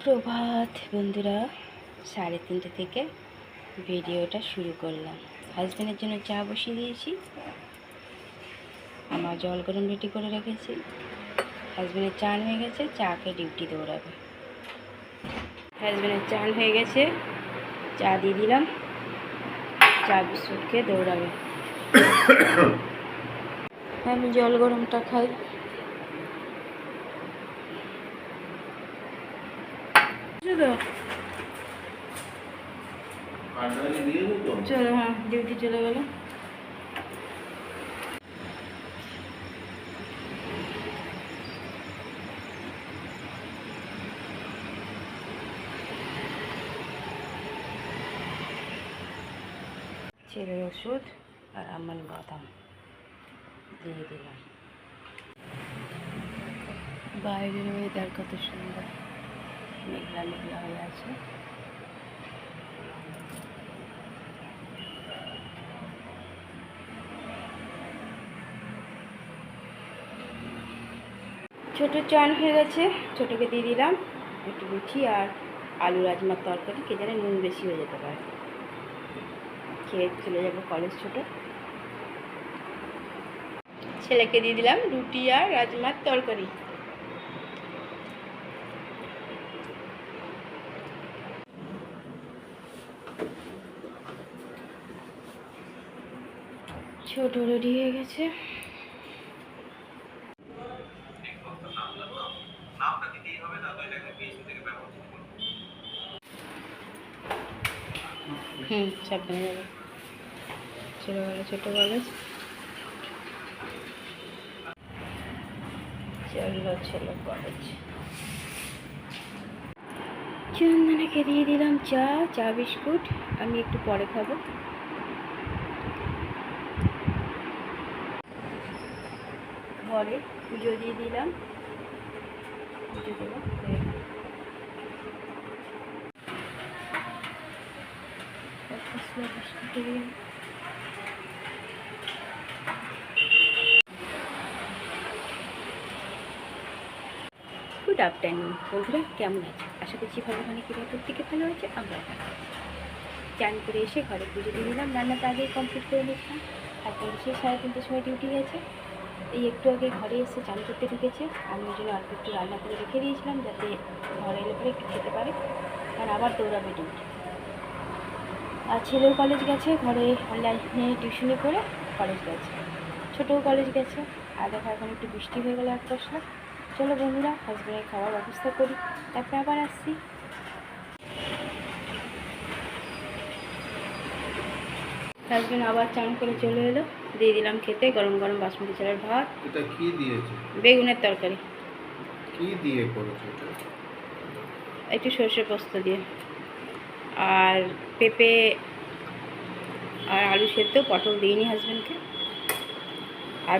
সুপ্রভাত বন্ধুরা, 3:30 থেকে ভিডিওটা শুরু করলাম। হাজব্যান্ডের জন্য চা বসিয়ে দিয়েছি, আমার জল গরম রেডি করে রেখেছি। হাজব্যান্ডের চান হয়ে গেছে, চাকে ডিউটি দৌড়াবে। হাজব্যান্ডের চান হয়ে গেছে, চা দিয়ে দিলাম, চা বিস্কুট খেয়ে দৌড়াবে। আমি জল গরমটা খাই। চলো, হ্যাঁ, ডিউটি চলে গেল। ছেলের ওষুধ আর আমার বাদাম দিয়ে দিলাম। বাইরের ওয়েদার কত সুন্দর, মেঘলা মেঘলা হয়ে আছে। ছোটো চান হয়ে গেছে, ছোটোকে দিয়ে দিলাম একটু লুচি আর আলু রাজমার তরকারি। কে জানে নুন বেশি হয়ে যেতে পারে, খেয়ে চলে যাবো কলেজ। ছোটো ছেলেকে দিয়ে দিলাম রুটি আর রাজমার তরকারি। ছোটো রেডি হয়ে গেছে। সাবধানে যাবে। চলে গেল ছোটো কলেজ। চললো ছেলে কলেজ। চন্দনাকে দিয়ে দিলাম চা বিস্কুট, আমি একটু পরে খাবো। ঘরে পুজো দিয়ে দিলাম, পুজো দেবো। গুড আফটারনুন বন্ধুরা, কেমন আছে? আশা করছি ভালো। মানে কি প্রত্যেকে ভালো আছে, আমরা চান করে এসে ঘরে পুজো দিয়ে দিলাম। রান্নাটা আগেই কমপ্লিট করে নিয়েছিলাম। তারপর এসে 3:30 সময় ডিউটি গেছে। এই একটু আগে ঘরে এসে চান করতে ঢুকেছে। আমি ওই জন্য অল্প একটু রান্না করে রেখে দিয়েছিলাম, যাতে ঘরে এলে পরে একটু খেতে পারে, কারণ আবার দৌড়াবে ডিউটি। আর ছেলেও কলেজ গেছে, ঘরে অনলাইনে টিউশনি করে কলেজ গেছে। ছোটোও কলেজ গেছে। আর দেখো এখন একটু বৃষ্টি হয়ে গেলে 1-10 লাখ। চলো বন্ধুরা, হাজব্যান্ডের খাওয়ার ব্যবস্থা করি, তারপরে আবার আসছি। হাজব্যান্ড আবার চান করে চলে এলো, দিয়ে দিলাম খেতে গরম গরম বাসমতি চালের ভাত। এটা কি দিয়েছে? বেগুনের তরকারি। কি দিয়ে করেছে? একটু সর্ষে পোস্ত দিয়ে, আর পেঁপে আর আলু সেদ্ধ, পটল দিইনি হাজব্যান্ডকে। আর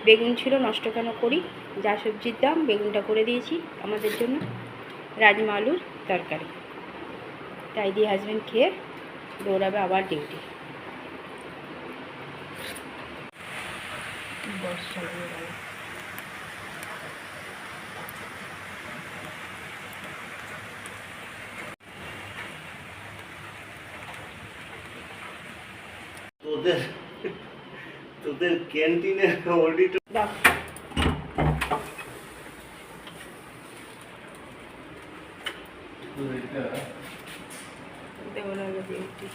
বেগুন ছিল, নষ্ট কেন করি, যা সবজির দাম বেগুনটা করে দিয়েছি আমাদের জন্য। রাজমা আলুর তরকারি, তাই দিয়ে হাজব্যান্ড খেয়ে দৌড়াবে আবার ডিউটি। বর্ষা হয়ে গেল। তোদের ক্যান্টিনে অডিট ডিউটি।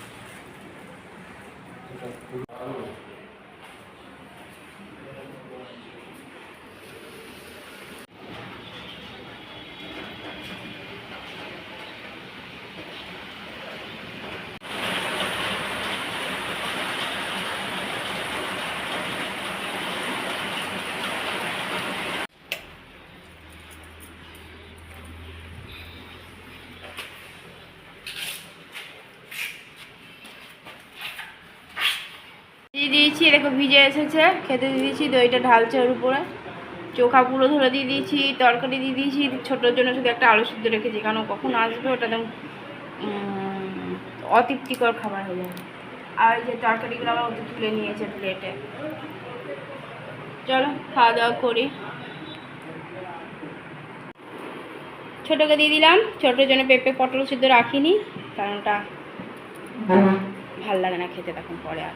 দিয়ে দিয়েছি, দেখো ভিজে এসেছে। খেতে দিয়ে দিয়েছি, দইটা ঢালছে ওর উপরে। চোখা পুরো ধরে দিয়ে দিয়েছি, তরকারি দিয়ে দিয়েছি। ছোটোর জন্য শুধু একটা আলু সিদ্ধ রেখেছি, কারণ কখন আসবে ওটা একদম অতৃপ্তিকর খাবার হয়ে যাবে। আর এই যে তরকারিগুলো আমার ওতে তুলে নিয়েছে প্লেটে। চলো খাওয়া দাওয়া করি। ছোটোকে দিয়ে দিলাম। ছোটোর জন্য পেঁপে পটল সিদ্ধ রাখিনি, কারণ ওটা ভাল লাগে না খেতে তখন পরে। আর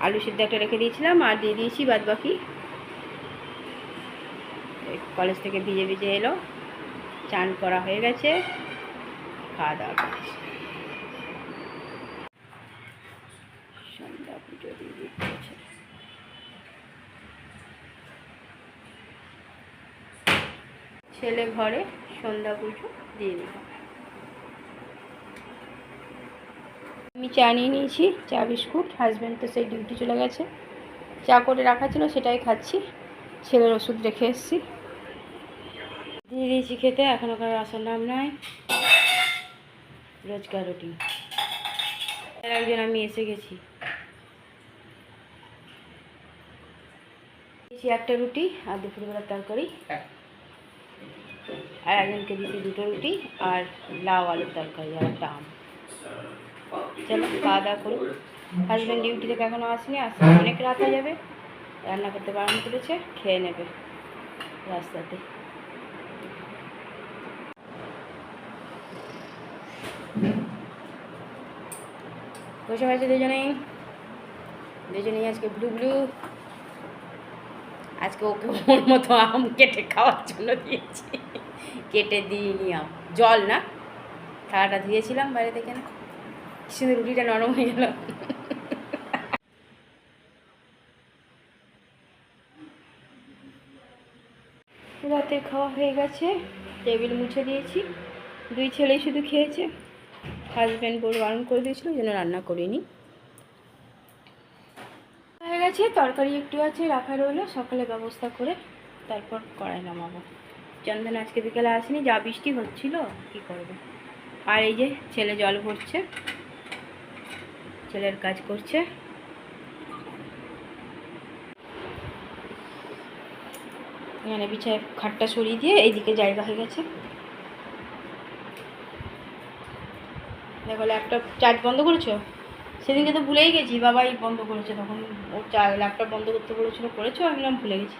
আলু সিদ্ধ একটা রেখে দিয়েছিলাম, আর দিয়ে দিয়েছি বাদ বাকি। কলেজ থেকে ভিজে ভিজে এলো, চান করা হয়ে গেছে, খাওয়া দাওয়া করেছি। সন্ধ্যা পুজো দিয়ে দিচ্ছে। ছেলে ঘরে সন্ধ্যা পুজো দিয়ে দিল। আমি চা নিয়ে নিয়েছি, চা বিস্কুট। হাজব্যান্ড তো সেই ডিউটি চলে গেছে, চা করে রাখা ছিল সেটাই খাচ্ছি। ছেলের ওষুধ রেখে এসেছি, দিয়ে দিয়েছি খেতে। এখন ওখানে রাসার নাম নাই, রোজকার রুটি। একজন আমি এসে গেছি, দিয়েছি একটা রুটি আর দুপুরবেলার তরকারি, আর একজনকে দিয়েছি দুটো রুটি আর লাউ আলুর তরকারি আর একটা আম। চলো খাওয়া দাওয়া করুন। হাজব্যান্ড ডিউটি থেকে এখনও আসেনি, আসতে অনেক রাত হয়ে যাবে। রান্না করতে বারণ করেছে, খেয়ে নেবে রাস্তাতে। বসে আছে দুজনেই আজকে ব্লু ব্লু। আজকে ওকে ওর মতো আম কেটে খাওয়ার জন্য দিয়েছি, কেটে দিইনি আম, জল না, থালাটা ধুয়েছিলাম বাইরে থেকে, না শুধু রুটিটা নরম হয়ে গেল। রাতের খাওয়া হয়ে গেছে, টেবিল মুছে দিয়েছি। দুই ছেলেই শুধু খেয়েছে, হাজব্যান্ড বলে বারণ করে দিয়েছিল, ওই জন্য রান্না করিনি। হয়ে গেছে, তরকারি একটু আছে রাখা রইলো, সকালে ব্যবস্থা করে তারপর কড়াই নামাবো। চন্দন আজকে বিকেলে আসেনি, যা বৃষ্টি হচ্ছিল কি করবে। আর এই যে ছেলে জল ভরছে, ছেলের কাজ করছে। এখানে বিছায় খাটটা সরিয়ে দিয়ে এইদিকে জায়গা হয়ে গেছে। দেখো ল্যাপটপ চার্জ বন্ধ করেছো? সেদিনকে তো ভুলেই গেছি, বাবাই বন্ধ করেছে, তখন ওর ল্যাপটপ বন্ধ করতে বলেছিল, করেছো, আমি নাম ভুলে গেছি।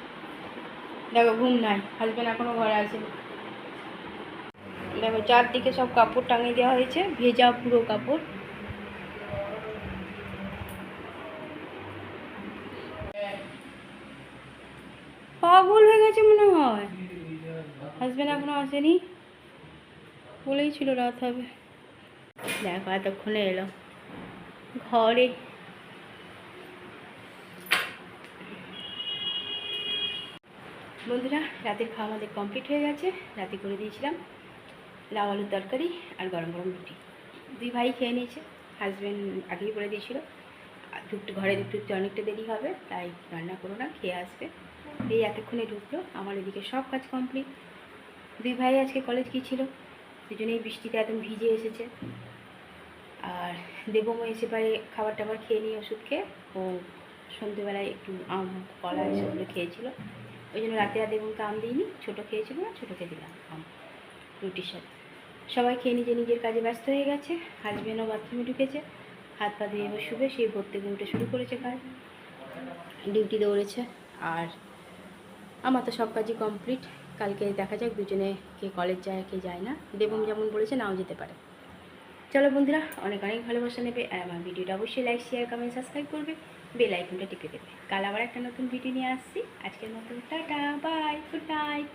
দেখো ঘুম নাই, হাজব্যান্ড এখনও ঘরে আসেনি। দেখো চারদিকে সব কাপড় টাঙিয়ে দেওয়া হয়েছে, ভেজা পুরো কাপড়। পাগল হয়ে গেছে মনে হয়, হাজব্যান্ড এখনো আসেনি, বলেই ছিল রাত হবে। দেখো এতক্ষণে এলো ঘরে। বন্ধুরা রাতের খাওয়া আমাদের কমপ্লিট হয়ে গেছে। রাতে করে দিয়েছিলাম লাউ আলুর তরকারি আর গরম গরম রুটি। দুই ভাই খেয়ে নিয়েছে, হাজব্যান্ড আগেই বলে দিয়েছিল ঘরে ঢুকতে অনেকটা দেরি হবে, তাই রান্না করো না, খেয়ে আসবে। এই এতক্ষণে ঢুকলো, আমার এদিকে সব কাজ কমপ্লিট। দুই ভাই আজকে কলেজ গিয়েছিল, দুজনেই বৃষ্টিতে একদম ভিজে এসেছে। আর দেবমও এসে পারে খাবার টাবার খেয়ে নিয়ে ওষুধ খেয়ে, ও সন্ধ্যেবেলায় একটু আম কলা এসবগুলো খেয়েছিল, ওই জন্য রাতে আর দেবমকে আম দিইনি। ছোটো খেয়েছিল না, ছোটোকে দিলাম আম রুটির সাথে। সবাই খেয়ে নিজের কাজে ব্যস্ত হয়ে গেছে। হাজব্যান্ডও বাথরুমে ঢুকেছে, হাত পা ধুয়ে এবার শুবে, সেই ভোর থেকে উঠে শুরু করেছে কাজ, ডিউটি দৌড়েছে। আর আমার তো সব কাজই কমপ্লিট। কালকে দেখা যাক দুজনে কে কলেজ যায় কে যায় না। দেবম যেমন বলেছে নাও যেতে পারে। চলো বন্ধুরা, অনেক অনেক ভালোবাসা নেবে, আর আমার ভিডিওটা অবশ্যই লাইক শেয়ার কমেন্ট সাবস্ক্রাইব করবে, বেল আইকনটা টিপে দেবে। কাল আবার একটা নতুন ভিডিও নিয়ে আসছি। আজকের মতো টাটা, বাই, গুড নাইট।